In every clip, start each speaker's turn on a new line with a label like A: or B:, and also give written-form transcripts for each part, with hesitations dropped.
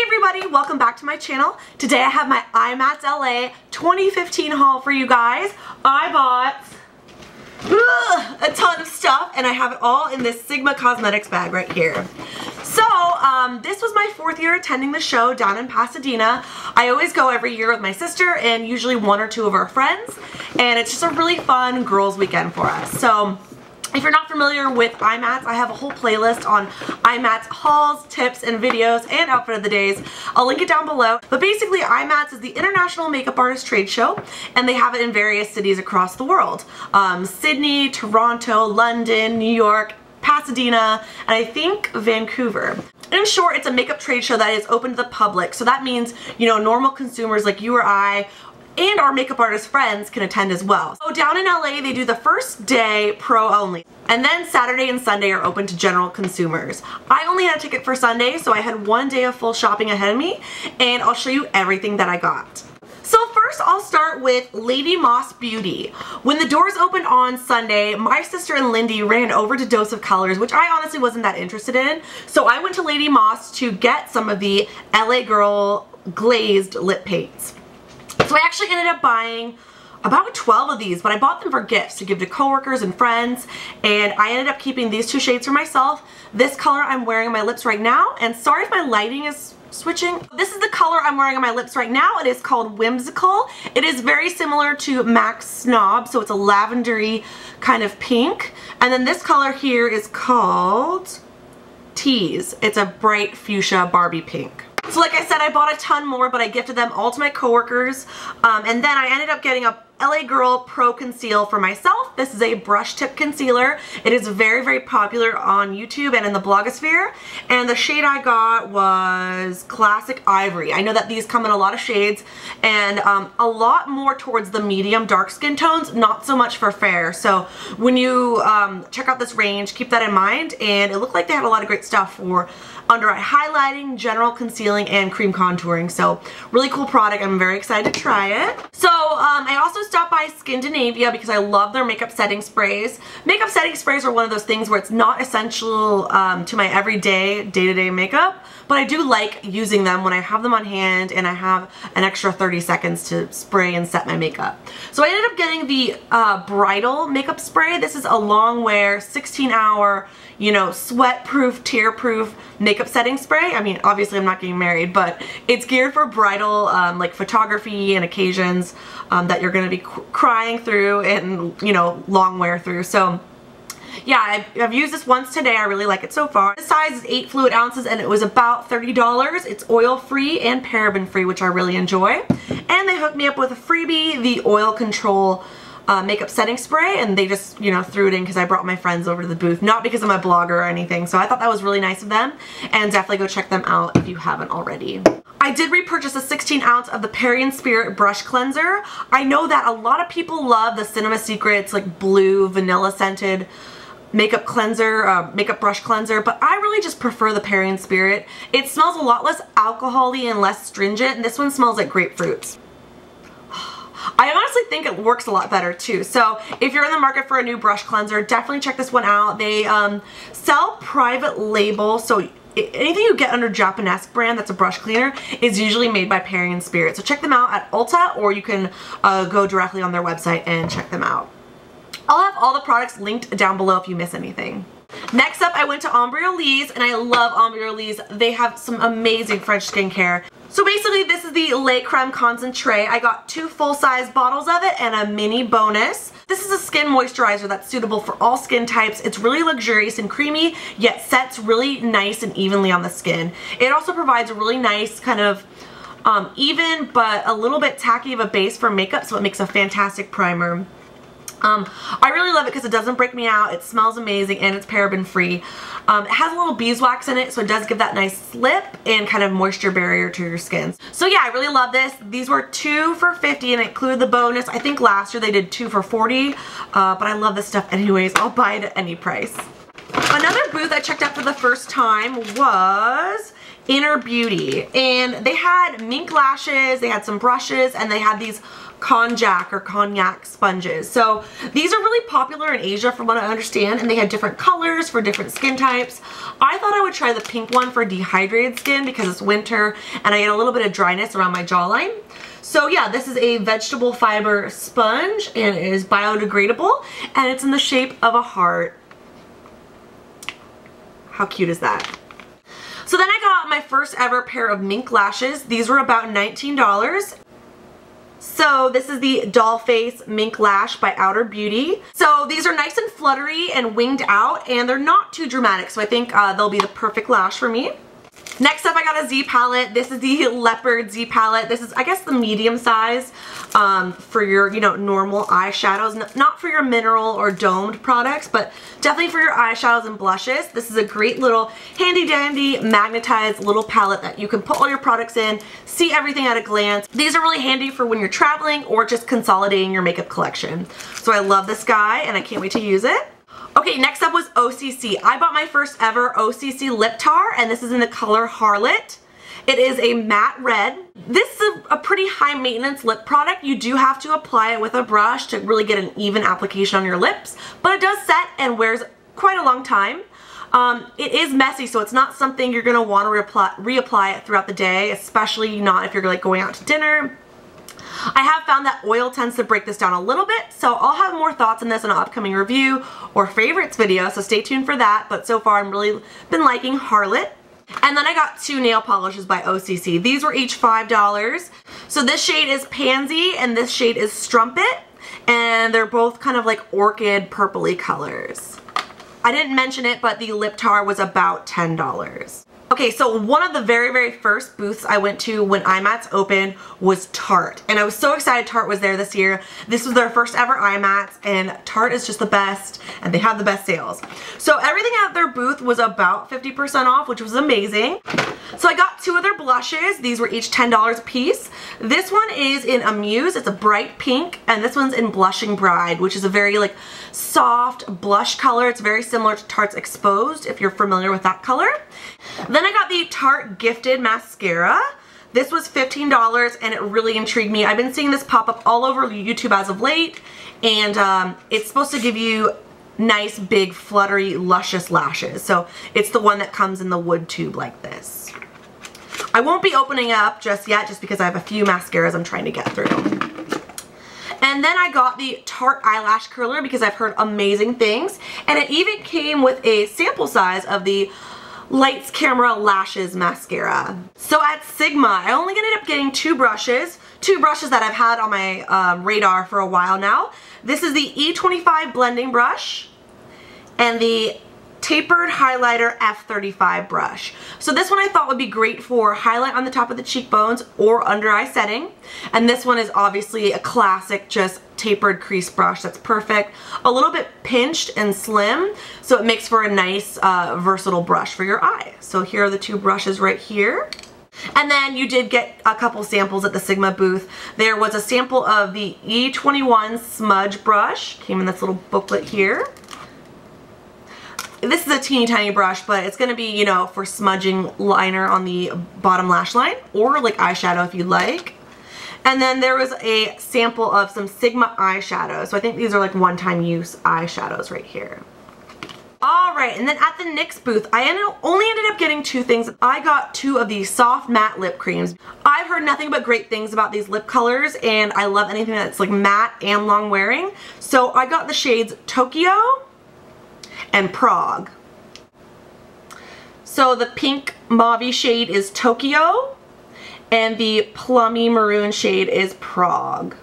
A: everybody, welcome back to my channel. Today I have my IMATS LA 2015 haul for you guys. I bought a ton of stuff and I have it all in this Sigma Cosmetics bag right here. So this was my 4th year attending the show down in Pasadena. I always go every year with my sister and usually 1 or 2 of our friends, and it's just a really fun girls weekend for us. So if you're not familiar with IMATS, I have a whole playlist on IMATS hauls, tips, and videos, and outfit of the days. I'll link it down below. But basically, IMATS is the International Makeup Artist Trade Show, and they have it in various cities across the world. Sydney, Toronto, London, New York, Pasadena, and I think Vancouver. In short, it's a makeup trade show that is open to the public. So that means, you know, normal consumers like you or I, and our makeup artist friends can attend as well. So down in LA, they do the first day pro only. And then Saturday and Sunday are open to general consumers. I only had a ticket for Sunday, so I had 1 day of full shopping ahead of me, and I'll show you everything that I got. So first I'll start with Lady Moss Beauty. When the doors opened on Sunday, my sister and Lindy ran over to Dose of Colors, which I honestly wasn't that interested in. So I went to Lady Moss to get some of the LA Girl glazed lip paints. So I actually ended up buying about 12 of these, but I bought them for gifts to give to coworkers and friends, and I ended up keeping these 2 shades for myself. This color I'm wearing on my lips right now, and sorry if my lighting is switching. This is the color I'm wearing on my lips right now. It is called Whimsical. It is very similar to MAC Snob, so it's a lavendery kind of pink. And then this color here is called Tease. It's a bright fuchsia Barbie pink. So like I said, I bought a ton more, but I gifted them all to my coworkers. And then I ended up getting a LA Girl Pro Conceal for myself. This is a brush tip concealer. It is very, very popular on YouTube and in the blogosphere. And the shade I got was Classic Ivory. I know that these come in a lot of shades and a lot more towards the medium dark skin tones, not so much for fair. So when you check out this range, keep that in mind. And it looked like they had a lot of great stuff for under eye highlighting, general concealing, and cream contouring. So really cool product. I'm very excited to try it. So I also stopped by Skindinavia because I love their makeup setting sprays. Makeup setting sprays are one of those things where it's not essential to my everyday, day-to-day makeup, but I do like using them when I have them on hand and I have an extra 30 seconds to spray and set my makeup. So I ended up getting the bridal makeup spray. This is a long wear, 16-hour, you know, sweat-proof, tear-proof makeup setting spray. I mean, obviously I'm not getting married, but it's geared for bridal, like photography and occasions that you're gonna be crying through and, you know, long wear through. So yeah, I've used this once today. I really like it so far. The size is 8 fluid ounces and it was about $30. It's oil-free and paraben-free, which I really enjoy. And they hooked me up with a freebie, the Oil Control makeup setting spray, and they just, you know, threw it in because I brought my friends over to the booth, not because I'm a blogger or anything. So I thought that was really nice of them, and definitely go check them out if you haven't already. I did repurchase a 16 ounce of the Perry & Spirit brush cleanser. I know that a lot of people love the Cinema Secrets like blue vanilla scented makeup cleanser, makeup brush cleanser, but I really just prefer the Perry & Spirit. It smells a lot less alcohol-y and less stringent, and this one smells like grapefruits. I honestly think it works a lot better too. So if you're in the market for a new brush cleanser, definitely check this one out. They sell private label, so anything you get under Japanesque brand that's a brush cleaner is usually made by Perry & Spirit. So check them out at Ulta, or you can go directly on their website and check them out. I'll have all the products linked down below if you miss anything. Next up, I went to Embryolisse, and I love Embryolisse. They have some amazing French skincare. So basically, this is the Le Creme Concentrate. I got 2 full-size bottles of it and a mini bonus. This is a skin moisturizer that's suitable for all skin types. It's really luxurious and creamy, yet sets really nice and evenly on the skin. It also provides a really nice kind of even but a little bit tacky of a base for makeup, so it makes a fantastic primer. I really love it because it doesn't break me out, it smells amazing, and it's paraben free. It has a little beeswax in it, so it does give that nice slip and kind of moisture barrier to your skin. So yeah, I really love this. These were 2 for $50 and it included the bonus. I think last year they did 2 for $40, but I love this stuff anyways. I'll buy it at any price. Another booth I checked out for the first time was Inner Beauty, and they had mink lashes, they had some brushes, and they had these cognac sponges. So these are really popular in Asia from what I understand, and they had different colors for different skin types. I thought I would try the pink one for dehydrated skin because it's winter and I get a little bit of dryness around my jawline. So yeah, this is a vegetable fiber sponge and it is biodegradable and it's in the shape of a heart. How cute is that? So then I got my first ever pair of mink lashes. These were about $19. So this is the Doll Face Mink Lash by Outer Beauty. So these are nice and fluttery and winged out and they're not too dramatic. So I think they'll be the perfect lash for me. Next up I got a Z palette. This is the Leopard Z palette. This is I guess the medium size for your normal eyeshadows. Not for your mineral or domed products, but definitely for your eyeshadows and blushes. This is a great little handy dandy magnetized little palette that you can put all your products in, see everything at a glance. These are really handy for when you're traveling or just consolidating your makeup collection. So I love this guy and I can't wait to use it. Okay, next up was OCC. I bought my first ever OCC lip tar and this is in the color Harlot. It is a matte red. This is a pretty high maintenance lip product. You do have to apply it with a brush to really get an even application on your lips, but it does set and wears quite a long time. It is messy, so it's not something you're gonna want to reapply it throughout the day, especially not if you're like going out to dinner. I have found that oil tends to break this down a little bit, so I'll have more thoughts on this in an upcoming review or favorites video, so stay tuned for that. But so far, I've really been liking Harlot. And then I got two nail polishes by OCC. These were each $5. So this shade is Pansy and this shade is Strumpet, and they're both kind of like orchid purpley colors. I didn't mention it, but the lip tar was about $10. Okay, so one of the very first booths I went to when IMATS opened was Tarte. And I was so excited Tarte was there this year. This was their first ever IMATS and Tarte is just the best and they have the best sales. So everything at their booth was about 50% off, which was amazing. So I got two of their blushes. These were each $10 a piece. This one is in Amuse. It's a bright pink, and this one's in Blushing Bride, which is a very like soft blush color. It's very similar to Tarte's Exposed, if you're familiar with that color. Then I got the Tarte Gifted Mascara. This was $15 and it really intrigued me. I've been seeing this pop up all over YouTube as of late, and it's supposed to give you nice, big, fluttery, luscious lashes. So it's the one that comes in the wood tube like this. I won't be opening up just yet just because I have a few mascaras I'm trying to get through. And then I got the Tarte Eyelash Curler because I've heard amazing things, and it even came with a sample size of the Lights Camera Lashes mascara. So at Sigma, I only ended up getting two brushes that I've had on my radar for a while now. This is the E25 blending brush and the Tapered Highlighter F35 brush. So this one I thought would be great for highlight on the top of the cheekbones or under eye setting. And this one is obviously a classic, just tapered crease brush that's perfect. A little bit pinched and slim, so it makes for a nice versatile brush for your eye. So here are the two brushes right here. And then you did get a couple samples at the Sigma booth. There was a sample of the E21 smudge brush, came in this little booklet here. This is a teeny tiny brush, but it's going to be, for smudging liner on the bottom lash line or like eyeshadow if you like. And then there was a sample of some Sigma eyeshadows. So I think these are like one-time use eyeshadows right here. Alright, and then at the NYX booth, I only ended up getting two things. I got two of these soft matte lip creams. I've heard nothing but great things about these lip colors, and I love anything that's like matte and long wearing. So I got the shades Tokyo and Prague. So the pink mauve shade is Tokyo and the plummy maroon shade is Prague.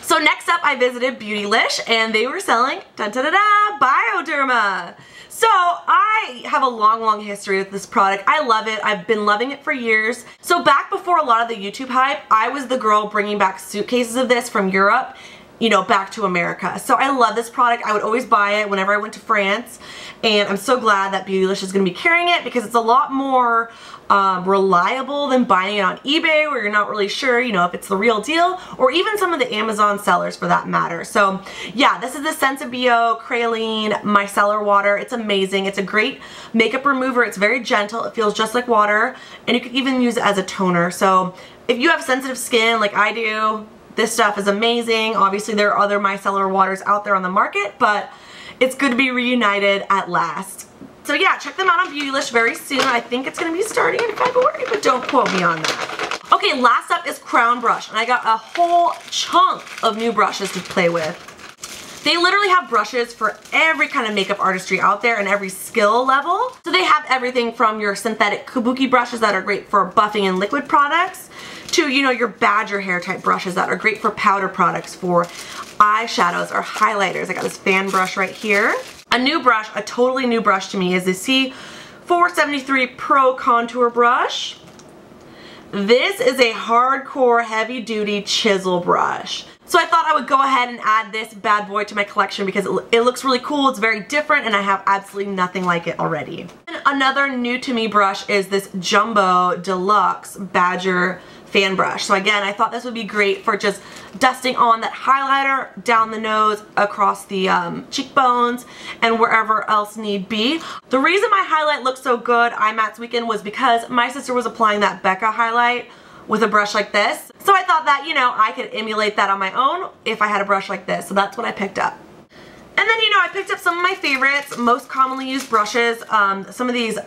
A: So next up I visited Beautylish and they were selling Bioderma. So I have a long history with this product. I love it. I've been loving it for years. So back before a lot of the YouTube hype, I was the girl bringing back suitcases of this from Europe you know, back to America. So I love this product. I would always buy it whenever I went to France, and I'm so glad that Beautylish is going to be carrying it because it's a lot more reliable than buying it on eBay where you're not really sure, you know, if it's the real deal, or even some of the Amazon sellers for that matter. So yeah, this is the Sensibio Praline Micellar Water. It's amazing. It's a great makeup remover. It's very gentle. It feels just like water, and you could even use it as a toner. So if you have sensitive skin like I do, this stuff is amazing. Obviously there are other micellar waters out there on the market, but it's good to be reunited at last. So yeah, check them out on Beautylish very soon. I think it's going to be starting in February, but don't quote me on that. Okay, last up is Crown Brush, and I got a whole chunk of new brushes to play with. They literally have brushes for every kind of makeup artistry out there and every skill level. So they have everything from your synthetic kabuki brushes that are great for buffing and liquid products to, you know, your badger hair type brushes that are great for powder products, for eyeshadows or highlighters. I got this fan brush right here. A new brush, a totally new brush to me, is the C473 Pro Contour Brush. This is a hardcore heavy duty chisel brush. So I thought I would go ahead and add this bad boy to my collection because it looks really cool, it's very different, and I have absolutely nothing like it already. And another new to me brush is this Jumbo Deluxe Badger fan brush. So again, I thought this would be great for just dusting on that highlighter down the nose, across the cheekbones, and wherever else need be. The reason my highlight looks so good IMATS weekend was because my sister was applying that Becca highlight with a brush like this. So I thought that, you know, I could emulate that on my own if I had a brush like this. So that's what I picked up. And then, you know, I picked up some of my favorites, most commonly used brushes, some of these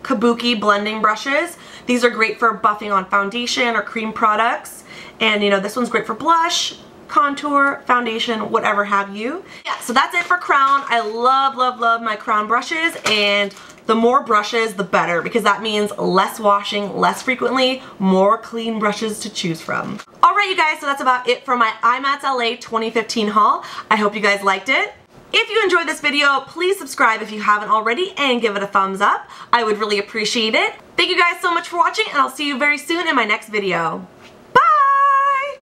A: Kabuki blending brushes. These are great for buffing on foundation or cream products. And, you know, this one's great for blush, contour, foundation, whatever have you. Yeah, so that's it for Crown. I love, love, love my Crown brushes, and the more brushes, the better, because that means less washing, less frequently, more clean brushes to choose from. Alright, you guys, so that's about it for my IMATS LA 2015 haul. I hope you guys liked it. If you enjoyed this video, please subscribe if you haven't already and give it a thumbs up. I would really appreciate it. Thank you guys so much for watching, and I'll see you very soon in my next video.